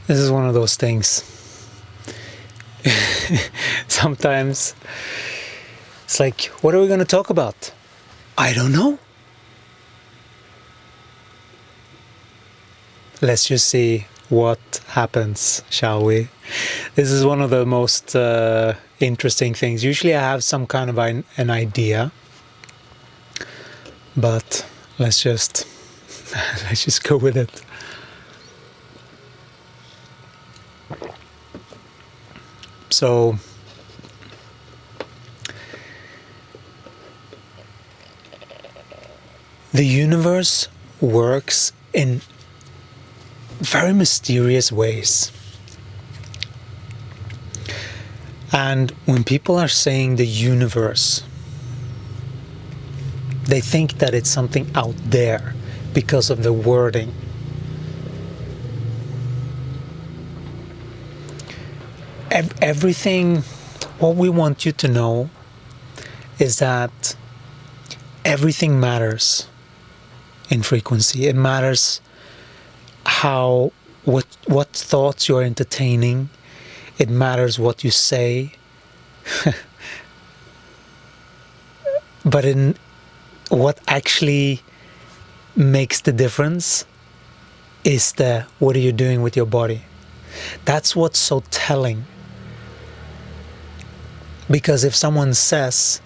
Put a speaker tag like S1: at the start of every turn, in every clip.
S1: This is one of those things. Sometimes it's like, what are we going to talk about? I don't know. Let's just see what happens, shall we? This is one of the most interesting things. Usually I have some kind of an idea, but let's just go with it. So the universe works in very mysterious ways. And when people are saying the universe, they think that it's something out there because of the wording. Everything, what we want you to know is that everything matters in frequency. It matters what thoughts you're entertaining. It matters what you say. But in what actually makes the difference is what are you doing with your body? That's what's so telling. Because if someone says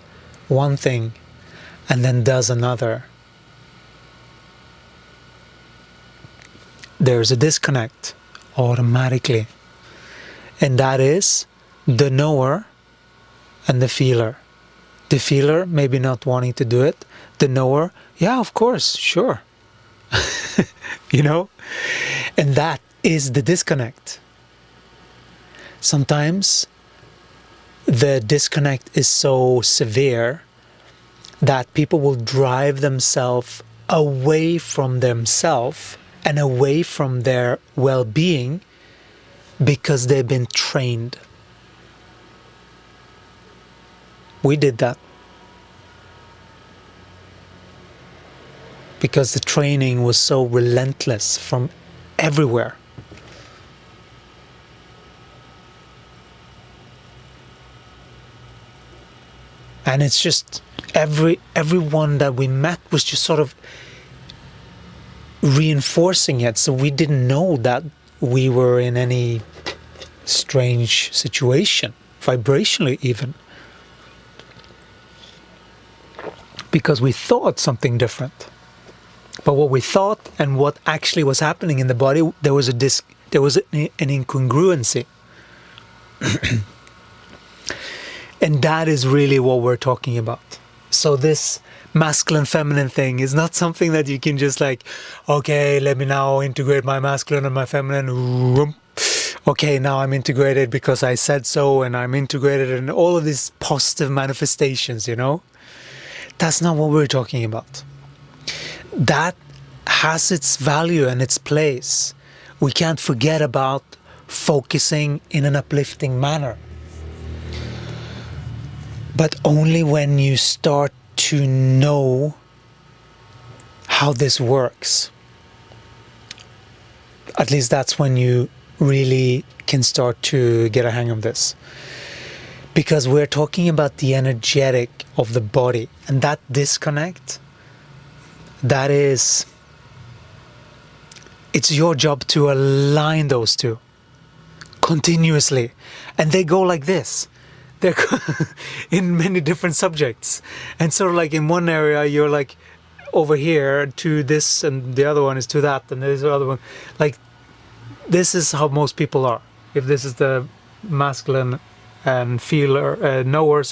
S1: one thing and then does another, there's a disconnect automatically. And that is the knower and the feeler. The feeler maybe not wanting to do it. The knower, yeah, of course, sure. You know? And that is the disconnect. Sometimes the disconnect is so severe that people will drive themselves away from themselves and away from their well-being because they've been trained. We did that. Because the training was so relentless from everywhere. And it's just everyone that we met was just sort of reinforcing it. So we didn't know that we were in any strange situation, vibrationally even. Because we thought something different. But what we thought and what actually was happening in the body, there was an incongruency. And that is really what we're talking about. So this masculine feminine thing is not something that you can just like, okay, let me now integrate my masculine and my feminine. Okay, now I'm integrated because I said so, and I'm integrated in all of these positive manifestations, you know? That's not what we're talking about. That has its value and its place. We can't forget about focusing in an uplifting manner. But only when you start to know how this works. At least that's when you really can start to get a hang of this. Because we're talking about the energetic of the body. And that disconnect, that is, it's your job to align those two continuously. And they go like this. They're in many different subjects. And sort of like in one area, you're like over here to this, and the other one is to that, and there's the other one. Like, this is how most people are. If this is the masculine and feeler, knower,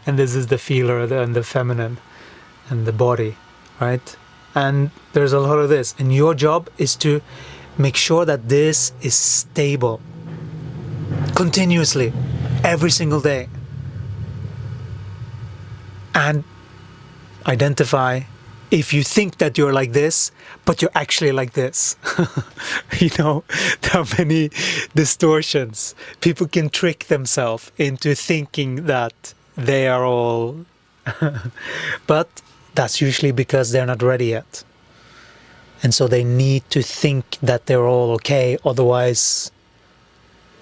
S1: and this is the feeler and the feminine and the body, right? And there's a lot of this. And your job is to make sure that this is stable continuously. Every single day. And identify if you think that you're like this, but you're actually like this. You know, there are many distortions. People can trick themselves into thinking that they are all... But that's usually because they're not ready yet. And so they need to think that they're all okay, otherwise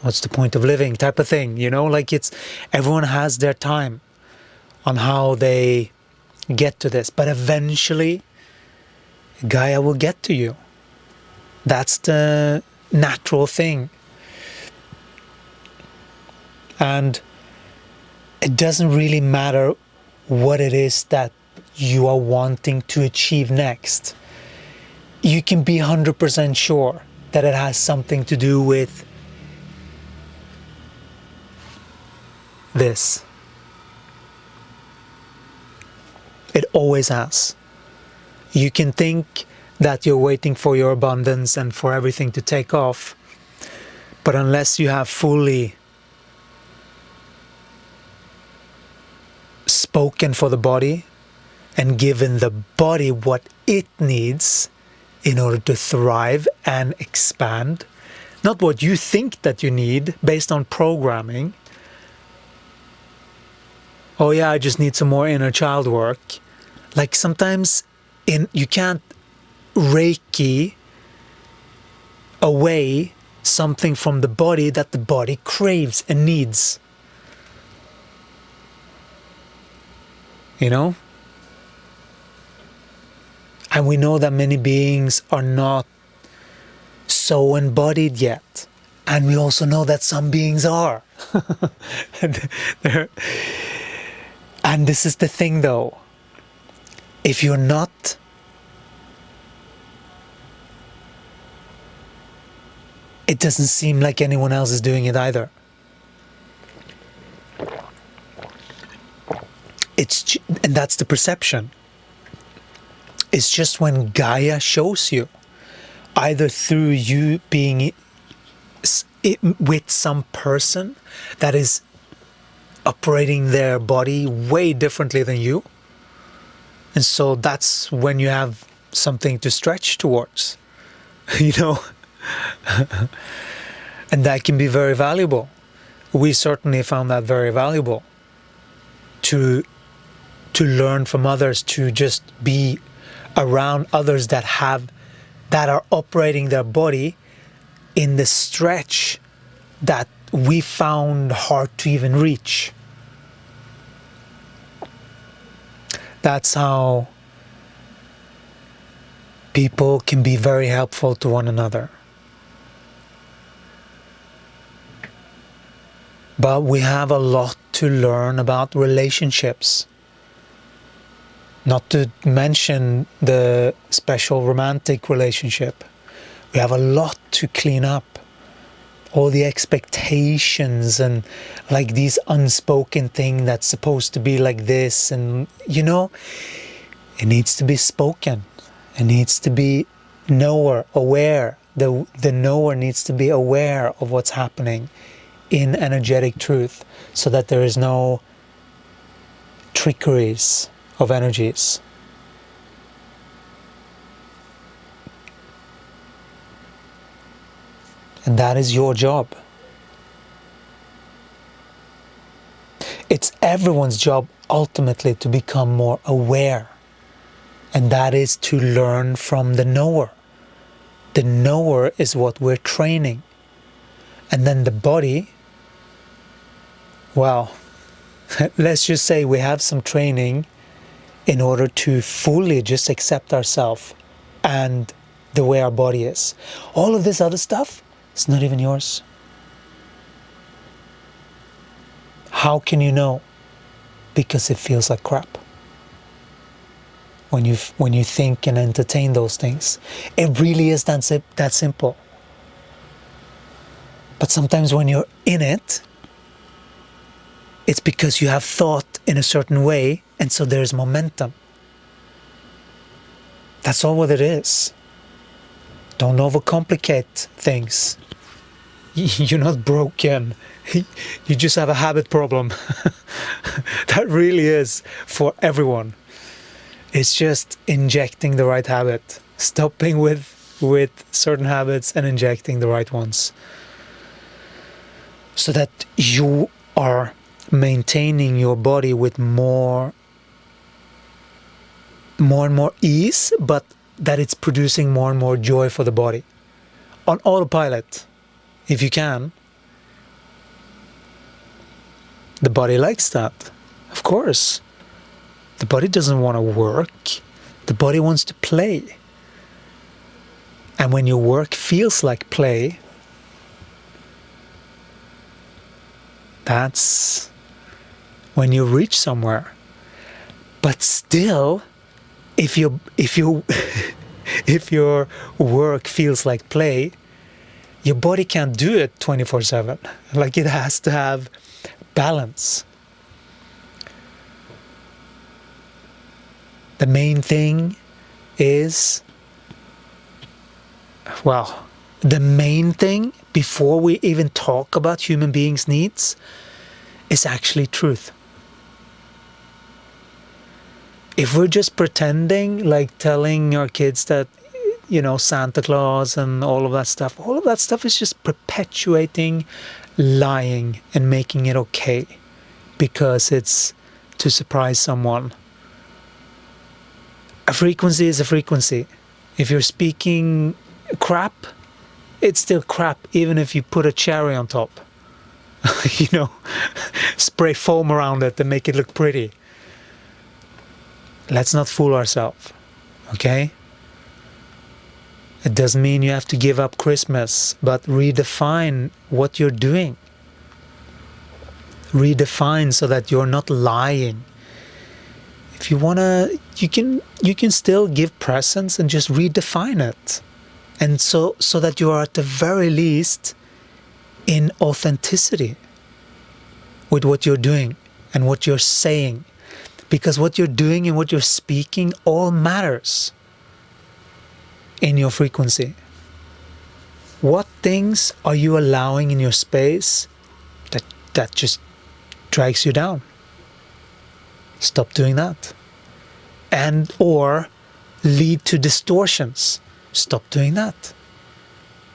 S1: what's the point of living, type of thing, you know? Like, it's, everyone has their time on how they get to this, but eventually Gaia will get to you. That's the natural thing. And it doesn't really matter what it is that you are wanting to achieve next. You can be 100% sure that it has something to do with this. It always has. You can think that you're waiting for your abundance and for everything to take off, but unless you have fully spoken for the body and given the body what it needs in order to thrive and expand, not what you think that you need based on programming. Oh yeah, I just need some more inner child work. Like, sometimes you can't Reiki away something from the body that the body craves and needs. You know? And we know that many beings are not so embodied yet. And we also know that some beings are. And this is the thing though. If you're not it doesn't seem like anyone else is doing it either. And that's the perception. It's just when Gaia shows you, either through you being with some person that is operating their body way differently than you. And so that's when you have something to stretch towards, you know. And that can be very valuable. We certainly found that very valuable to learn from others, to just be around others that are operating their body in the stretch that we found hard to even reach. That's how people can be very helpful to one another. But we have a lot to learn about relationships. Not to mention the special romantic relationship. We have a lot to clean up. All the expectations and like these unspoken thing that's supposed to be like this, and you know, it needs to be spoken. It needs to be aware. The knower needs to be aware of what's happening in energetic truth, so that there is no trickeries of energies. And that is your job. It's everyone's job ultimately to become more aware. And that is to learn from the knower. The knower is what we're training. And then the body, well, let's just say we have some training in order to fully just accept ourselves and the way our body is. All of this other stuff, it's not even yours. How can you know? Because it feels like crap. When you think and entertain those things, it really is that simple. But sometimes when you're in it, it's because you have thought in a certain way, and so there's momentum. That's all what it is. Don't overcomplicate things. You're not broken. You just have a habit problem. That really is for everyone. It's just injecting the right habit. Stopping with certain habits and injecting the right ones. So that you are maintaining your body with more and more ease, but that it's producing more and more joy for the body. On autopilot, if you can. The body likes that, of course. The body doesn't want to work. The body wants to play. And when your work feels like play, that's when you reach somewhere. But still, if your work feels like play, your body can't do it 24/7. Like, it has to have balance. The main thing is, well, the main thing before we even talk about human beings' needs is actually truth. If we're just pretending, like telling our kids that, Santa Claus and all of that stuff is just perpetuating lying and making it okay because it's to surprise someone. A frequency is a frequency. If you're speaking crap, it's still crap, even if you put a cherry on top. Spray foam around it to make it look pretty. Let's not fool ourselves, okay? It doesn't mean you have to give up Christmas, but redefine what you're doing. Redefine so that you're not lying. If you wanna, you can still give presents and just redefine it, and so that you are at the very least in authenticity with what you're doing and what you're saying, because what you're doing and what you're speaking all matters in your frequency. What things are you allowing in your space that just drags you down? Stop doing that. And or lead to distortions. Stop doing that.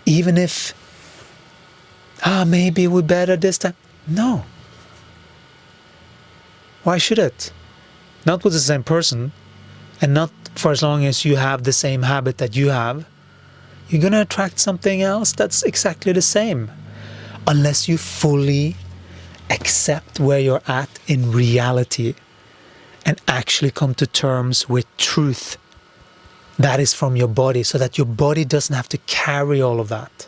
S1: Even if, maybe we better this time. No. Why should it? Not with the same person, and not for as long as you have the same habit that you have. You're going to attract something else that's exactly the same. Unless you fully accept where you're at in reality and actually come to terms with truth that is from your body, so that your body doesn't have to carry all of that.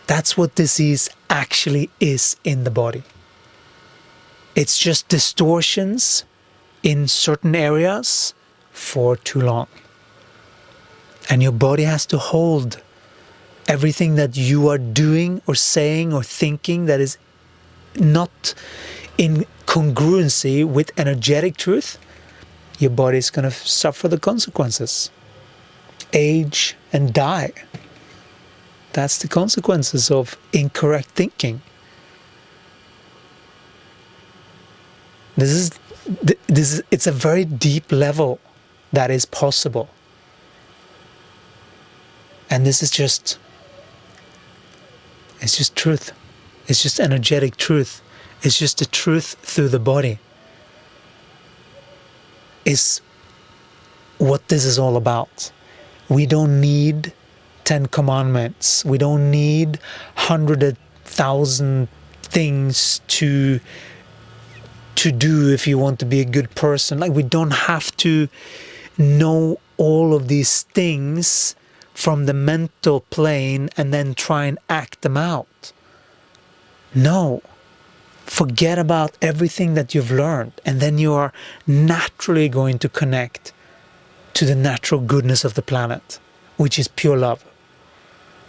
S1: That's what disease actually is in the body. It's just distortions in certain areas for too long. And your body has to hold everything that you are doing or saying or thinking that is not in congruency with energetic truth. Your body is going to suffer the consequences. Age and die. That's the consequences of incorrect thinking. It's a very deep level that is possible. And this is just, it's just truth. It's just energetic truth. It's just the truth through the body. Is what this is all about. We don't need 10 commandments. We don't need 100,000 things to do if you want to be a good person. Like, we don't have to know all of these things from the mental plane and then try and act them out. No. Forget about everything that you've learned, and then you are naturally going to connect to the natural goodness of the planet, which is pure love.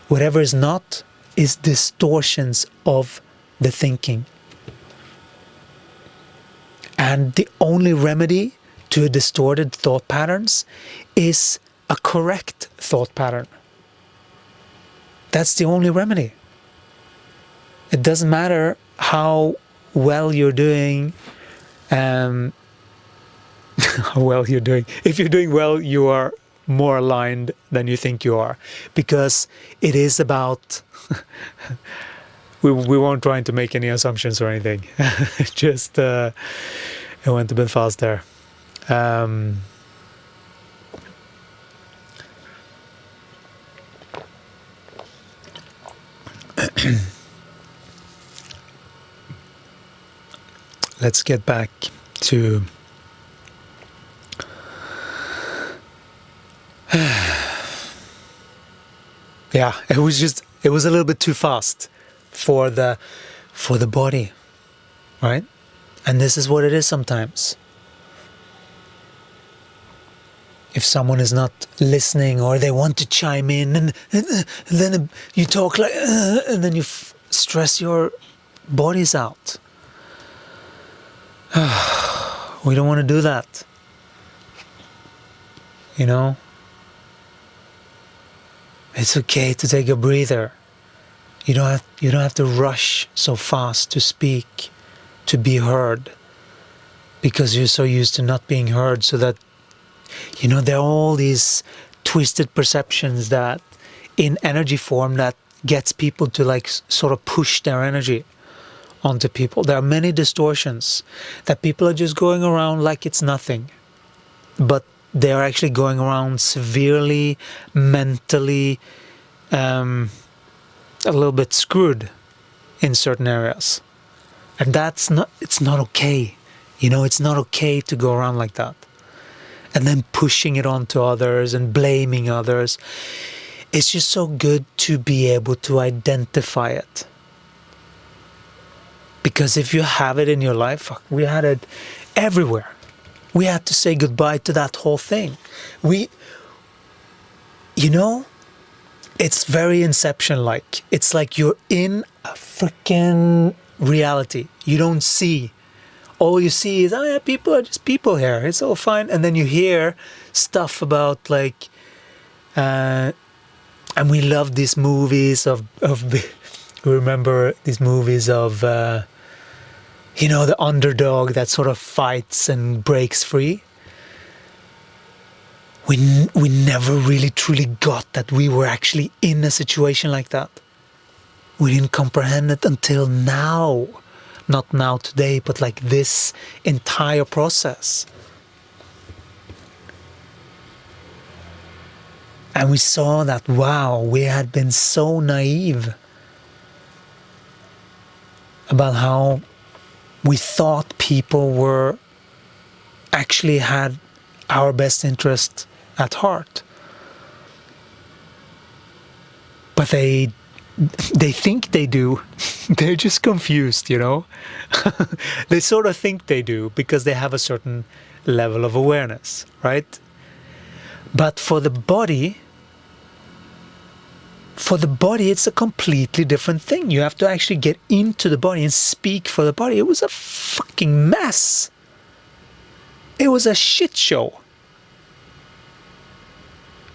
S1: Whatever is not is distortions of the thinking. And the only remedy to a distorted thought patterns is a correct thought pattern. That's the only remedy. It doesn't matter how well you're doing, how well you're doing. If you're doing well, you are more aligned than you think you are, because it is about we weren't trying to make any assumptions or anything. Just it went a bit fast there. let's get back to yeah, it was a little bit too fast for the body, right? And this is what it is sometimes. If someone is not listening, or they want to chime in, and then you talk like, and then you stress your bodies out. We don't want to do that. You know? It's okay to take a breather. You don't have to rush so fast to speak, to be heard, because you're so used to not being heard, so that, you know, there are all these twisted perceptions that in energy form that gets people to like sort of push their energy onto people. There are many distortions that people are just going around like it's nothing, but they are actually going around severely mentally a little bit screwed in certain areas, and it's not okay. You know, it's not okay to go around like that and then pushing it onto others and blaming others. It's just so good to be able to identify it. Because if you have it in your life, fuck, we had it everywhere. We had to say goodbye to that whole thing. You know, it's very Inception-like. It's like you're in a freaking reality. You don't see. All you see is, oh yeah, people are just people here. It's all fine. And then you hear stuff about like, and we love these movies of remember these movies of, you know, the underdog that sort of fights and breaks free. We never really truly got that we were actually in a situation like that. We didn't comprehend it until now. Not now today, but like this entire process. And we saw that, wow, we had been so naive about how we thought people were actually had our best interest at heart. But they think they do. They're just confused, you know. They sort of think they do because they have a certain level of awareness, right? But for the body, it's a completely different thing. You have to actually get into the body and speak for the body. It was a fucking mess. It was a shit show.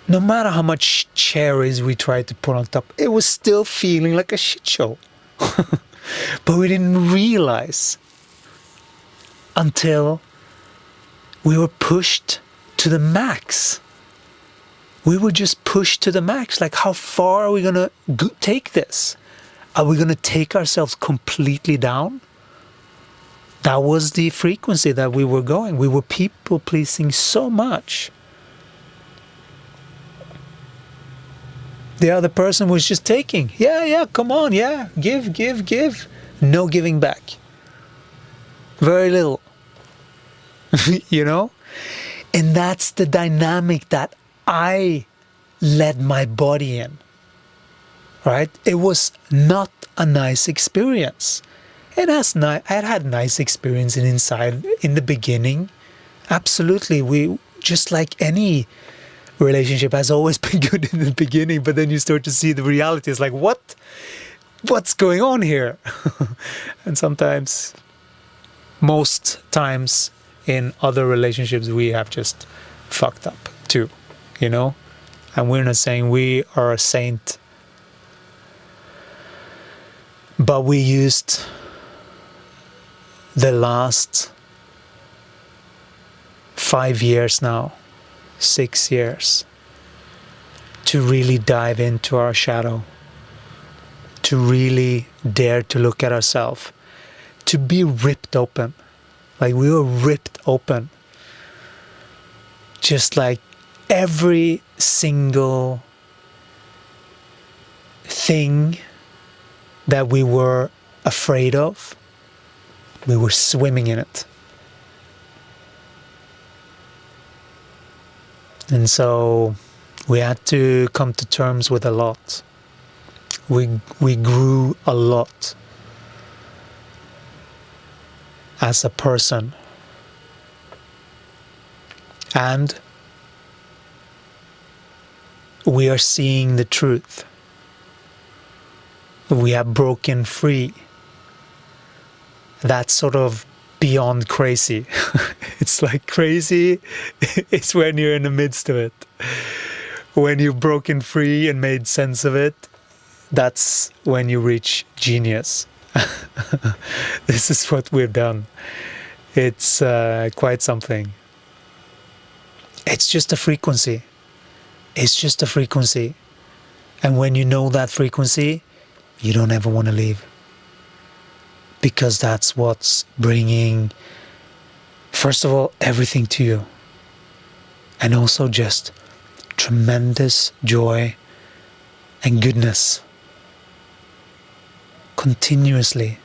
S1: No matter how much cherries we tried to put on top, it was still feeling like a shit show. But we didn't realize until we were pushed to the max. We were just pushed to the max. Like, how far are we going to take this? Are we going to take ourselves completely down? That was the frequency that we were going. We were people pleasing so much. The other person was just taking. Yeah, come on, yeah. Give. No giving back. Very little. You know? And that's the dynamic that I led my body in. Right? It was not a nice experience. I had nice experience inside in the beginning. Absolutely. We just like any relationship has always been good in the beginning, but then you start to see the reality. It's like, what's going on here? And sometimes, most times in other relationships, we have just fucked up too, you know? And we're not saying we are a saint, but we used the last 5 years now, 6 years, to really dive into our shadow, to really dare to look at ourselves, to be ripped open. Like, we were ripped open. Just like every single thing that we were afraid of, we were swimming in it. And so we had to come to terms with a lot. We grew a lot as a person. And we are seeing the truth. We have broken free. That's sort of beyond crazy. It's like crazy, it's when you're in the midst of it. When you've broken free and made sense of it, that's when you reach genius. This is what we've done. It's quite something. It's just a frequency. It's just a frequency. And when you know that frequency, you don't ever want to leave. Because that's what's bringing, first of all, everything to you. And also just tremendous joy and goodness. Continuously.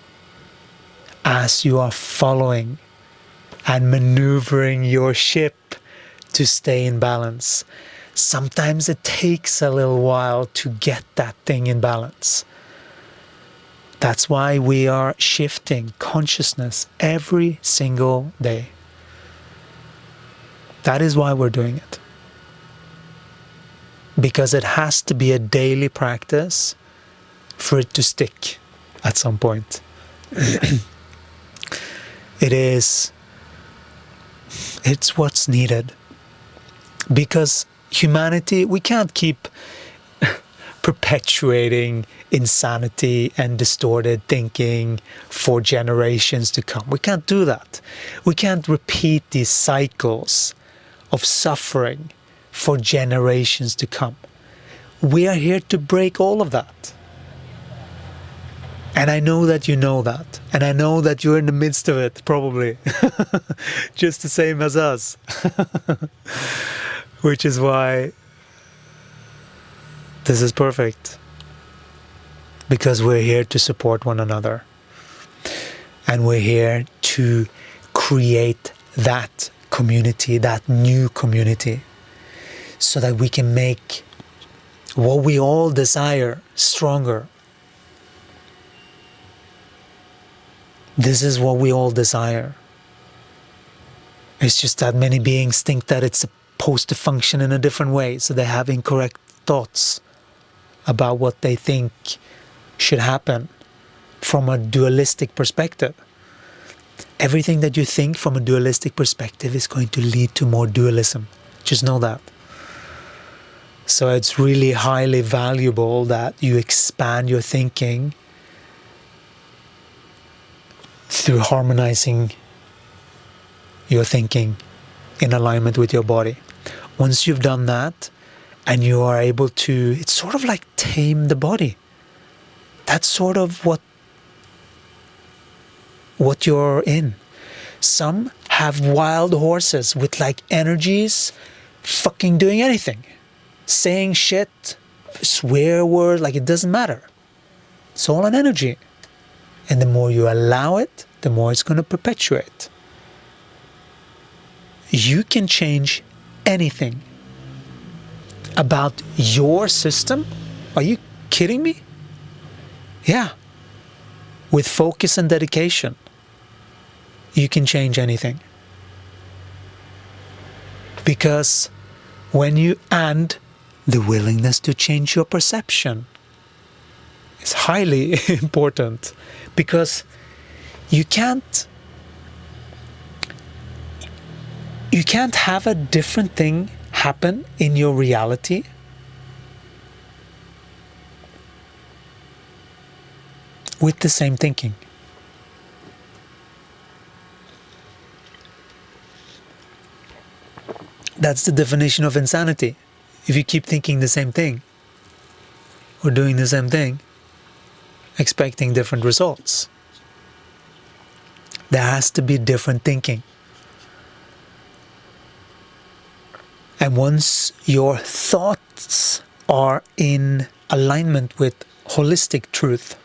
S1: As you are following and maneuvering your ship to stay in balance. Sometimes it takes a little while to get that thing in balance. That's why we are shifting consciousness every single day. That is why we're doing it. Because it has to be a daily practice for it to stick at some point. It's what's needed. Because humanity, we can't keep perpetuating insanity and distorted thinking for generations to come. We can't do that. We can't repeat these cycles of suffering for generations to come. We are here to break all of that. And I know that you know that. And I know that you're in the midst of it, probably. Just the same as us. Which is why this is perfect. Because we're here to support one another. And we're here to create that community, that new community. So that we can make what we all desire stronger. This is what we all desire. It's just that many beings think that it's supposed to function in a different way, so they have incorrect thoughts about what they think should happen from a dualistic perspective. Everything that you think from a dualistic perspective is going to lead to more dualism. Just know that. So it's really highly valuable that you expand your thinking through harmonizing your thinking in alignment with your body. Once you've done that, and you are able to, it's sort of like tame the body. That's sort of what you're in. Some have wild horses with like energies fucking doing anything. Saying shit, swear words, like it doesn't matter. It's all an energy. And the more you allow it, the more it's going to perpetuate. You can change anything about your system. Are you kidding me? Yeah. With focus and dedication, you can change anything. Because when you and the willingness to change your perception is highly important, because you can't have a different thing happen in your reality with the same thinking. That's the definition of insanity. If you keep thinking the same thing or doing the same thing, expecting different results. There has to be different thinking. And once your thoughts are in alignment with holistic truth,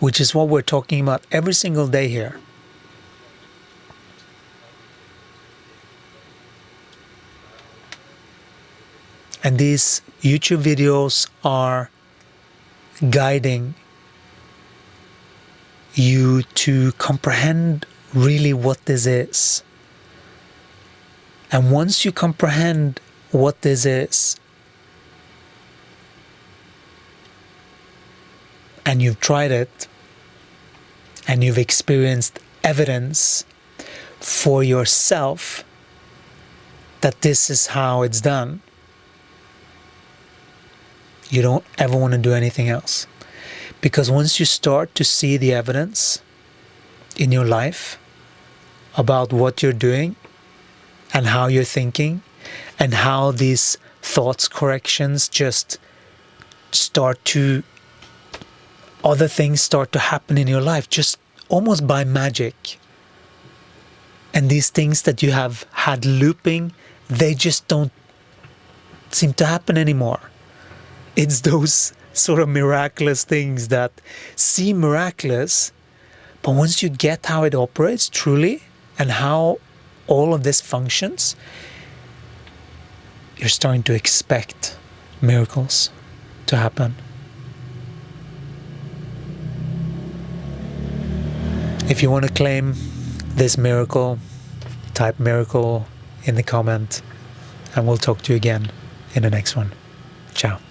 S1: which is what we're talking about every single day here. And these YouTube videos are guiding you to comprehend really what this is. And once you comprehend what this is, and you've tried it, and you've experienced evidence for yourself that this is how it's done, you don't ever want to do anything else. Because once you start to see the evidence in your life about what you're doing and how you're thinking and how these thoughts corrections just start to, other things start to happen in your life just almost by magic. And these things that you have had looping, they just don't seem to happen anymore. It's those sort of miraculous things that seem miraculous, but once you get how it operates truly and how all of this functions, you're starting to expect miracles to happen. If you want to claim this miracle, type miracle in the comment, and we'll talk to you again in the next one. Ciao.